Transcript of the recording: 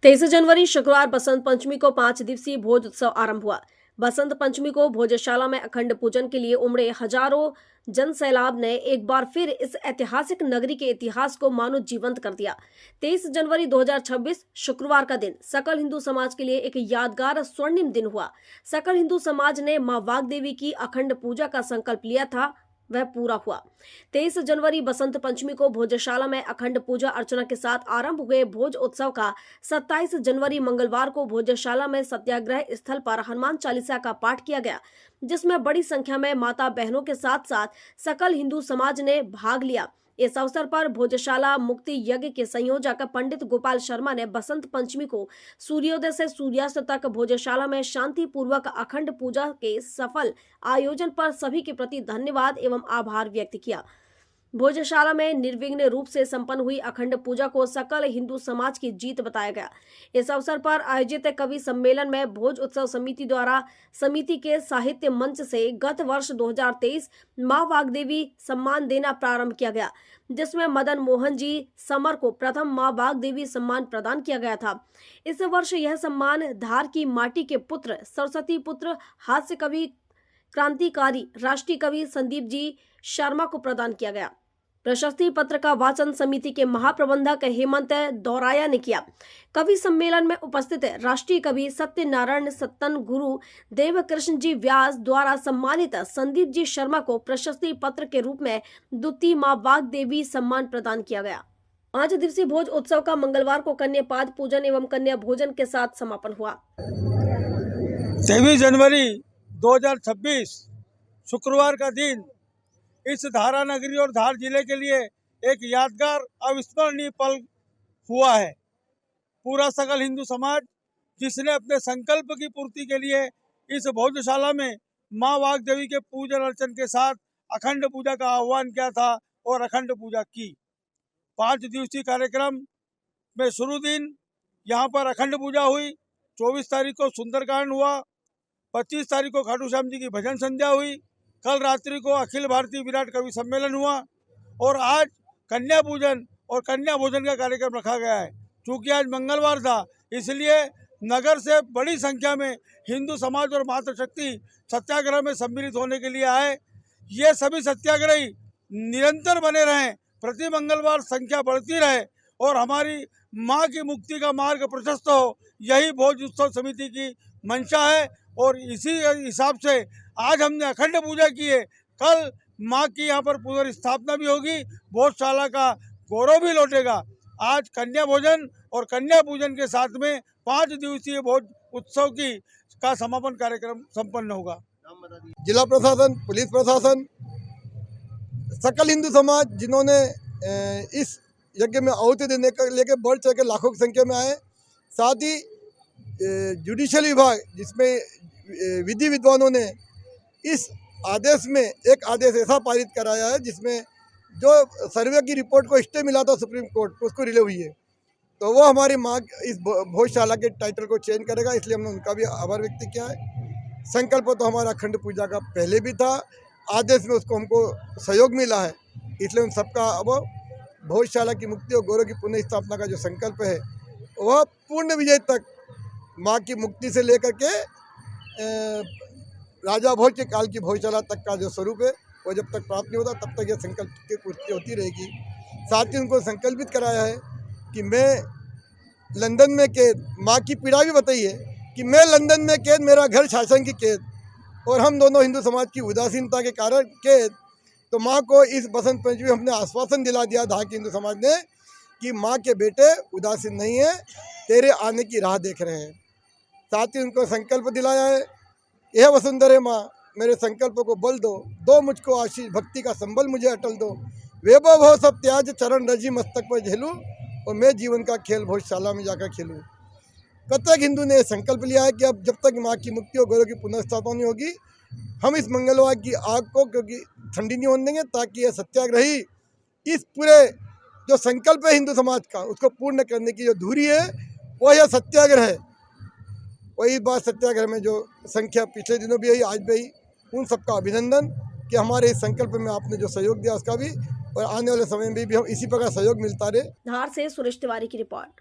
23 जनवरी शुक्रवार बसंत पंचमी को 5 दिवसीय भोज उत्सव आरंभ हुआ। बसंत पंचमी को भोजशाला में अखंड पूजन के लिए उमड़े हजारों जन सैलाब ने एक बार फिर इस ऐतिहासिक नगरी के इतिहास को मानो जीवंत कर दिया। 23 जनवरी 2026 शुक्रवार का दिन सकल हिंदू समाज के लिए एक यादगार स्वर्णिम दिन हुआ। सकल हिंदू समाज ने मां वाग्देवी की अखंड पूजा का संकल्प लिया था, वह पूरा हुआ। 23 जनवरी बसंत पंचमी को भोजशाला में अखंड पूजा अर्चना के साथ आरंभ हुए भोज उत्सव का 27 जनवरी मंगलवार को भोजशाला में सत्याग्रह स्थल पर हनुमान चालीसा का पाठ किया गया, जिसमें बड़ी संख्या में माता बहनों के साथ साथ सकल हिंदू समाज ने भाग लिया। इस अवसर पर भोजशाला मुक्ति यज्ञ के संयोजक पंडित गोपाल शर्मा ने बसंत पंचमी को सूर्योदय से सूर्यास्त तक भोजशाला में शांति पूर्वक अखंड पूजा के सफल आयोजन पर सभी के प्रति धन्यवाद एवं आभार व्यक्त किया। भोजशाला में निर्विघ्न रूप से संपन्न हुई अखंड पूजा को सकल हिंदू समाज की जीत बताया गया। इस अवसर पर आयोजित कवि सम्मेलन में भोज उत्सव समिति द्वारा समिति के साहित्य मंच से गत वर्ष 2023 मां वाग्देवी सम्मान देना प्रारंभ किया गया, जिसमें मदन मोहन जी समर को प्रथम मां वाग्देवी सम्मान प्रदान किया गया था। इस वर्ष यह सम्मान धार की माटी के पुत्र, सरस्वती पुत्र, हास्य कवि, क्रांतिकारी, राष्ट्रीय कवि संदीप जी शर्मा को प्रदान किया गया। प्रशस्ति पत्र का वाचन समिति के महाप्रबंधक हेमंत दौराया ने किया। कवि सम्मेलन में उपस्थित राष्ट्रीय कवि सत्यनारायण सत्तन गुरु देवकृष्ण जी व्यास द्वारा सम्मानित संदीप जी शर्मा को प्रशस्ति पत्र के रूप में द्वितीय मां वाग्देवी सम्मान प्रदान किया गया। 5 दिवसीय भोज उत्सव का मंगलवार को कन्यापाद पूजन एवं कन्या भोजन के साथ समापन हुआ। 23 जनवरी 2026 शुक्रवार का दिन इस धारा नगरी और धार जिले के लिए एक यादगार अविस्मरणीय पल हुआ है। पूरा सकल हिंदू समाज जिसने अपने संकल्प की पूर्ति के लिए इस भोजशाला में मां वाग्देवी के पूजन अर्चन के साथ अखंड पूजा का आह्वान किया था और अखंड पूजा की। 5 दिवसीय कार्यक्रम में शुरू दिन यहाँ पर अखंड पूजा हुई। 24 तारीख को सुंदरकांड हुआ। 25 तारीख को खाटू श्याम जी की भजन संध्या हुई। कल रात्रि को अखिल भारतीय विराट कवि सम्मेलन हुआ और आज कन्या पूजन और कन्या भोजन का कार्यक्रम रखा गया है। चूँकि आज मंगलवार था, इसलिए नगर से बड़ी संख्या में हिंदू समाज और मातृशक्ति सत्याग्रह में सम्मिलित होने के लिए आए। ये सभी सत्याग्रही निरंतर बने रहें, प्रति मंगलवार संख्या बढ़ती रहे और हमारी माँ की मुक्ति का मार्ग प्रशस्त हो, यही भोज उत्सव समिति की मंशा है। और इसी हिसाब से आज हमने अखंड पूजा की है। कल माँ की यहाँ पर पुनर्स्थापना भी होगी, भोजशाला का गौरव भी लौटेगा। आज कन्या भोजन और कन्या पूजन के साथ में 5 दिवसीय भोज उत्सव का समापन कार्यक्रम संपन्न होगा। जिला प्रशासन, पुलिस प्रशासन, सकल हिंदू समाज जिन्होंने इस यज्ञ में आहुति देने का लेकर बढ़ चढ़ के लाखों की संख्या में आए, साथ ही जुडिशियल विभाग जिसमें विधि विद्वानों ने इस आदेश में एक आदेश ऐसा पारित कराया है जिसमें जो सर्वे की रिपोर्ट को स्टे मिला था सुप्रीम कोर्ट, उसको रिले हुई है, तो वो हमारी माँ इस भोजशाला के टाइटल को चेंज करेगा। इसलिए हमने उनका भी आभार व्यक्त किया है। संकल्प तो हमारा अखंड पूजा का पहले भी था, आदेश में उसको हमको सहयोग मिला है, इसलिए उन सबका अब भोजशाला की मुक्ति और गौरव की पुनः स्थापना का जो संकल्प है वह पूर्ण विजय तक माँ की मुक्ति से लेकर के राजा भोज के काल की भोजशाला तक का जो स्वरूप है वो जब तक प्राप्त नहीं होता तब तक यह संकल्प की पूर्ति होती रहेगी। साथ ही उनको संकल्पित कराया है कि मैं लंदन में कैद, माँ की पीड़ा भी बताई है कि मैं लंदन में कैद, मेरा घर शासन की कैद, और हम दोनों हिंदू समाज की उदासीनता के कारण कैद। तो माँ को इस बसंत पंचमी हमने आश्वासन दिला दिया धार के हिंदू समाज ने कि माँ के बेटे उदासीन नहीं है, तेरे आने की राह देख रहे हैं। साथ ही उनको संकल्प दिलाया है, यह वसुंधरे माँ मेरे संकल्प को बल दो मुझको आशीष, भक्ति का संबल मुझे अटल दो, वैभव भव सब त्याज चरण रजी मस्तक पर झेलूं और मैं जीवन का खेल भोजशाला में जाकर खेलूं। प्रत्येक हिंदू ने संकल्प लिया है कि अब जब तक माँ की मुक्ति और गौरव की पुनर्स्थापना नहीं होगी, हम इस मंगलवार की आग को क्योंकि ठंडी नहीं होने देंगे, ताकि यह सत्याग्रही इस पूरे जो संकल्प है हिंदू समाज का उसको पूर्ण करने की जो धुरी है वो यह सत्याग्रह है। वही बात सत्याग्रह में जो संख्या पिछले दिनों भी आई, आज भी आई, उन सबका अभिनंदन कि हमारे इस संकल्प में आपने जो सहयोग दिया उसका भी, और आने वाले समय में भी हम इसी प्रकार सहयोग मिलता रहे। धार से सुरेश तिवारी की रिपोर्ट।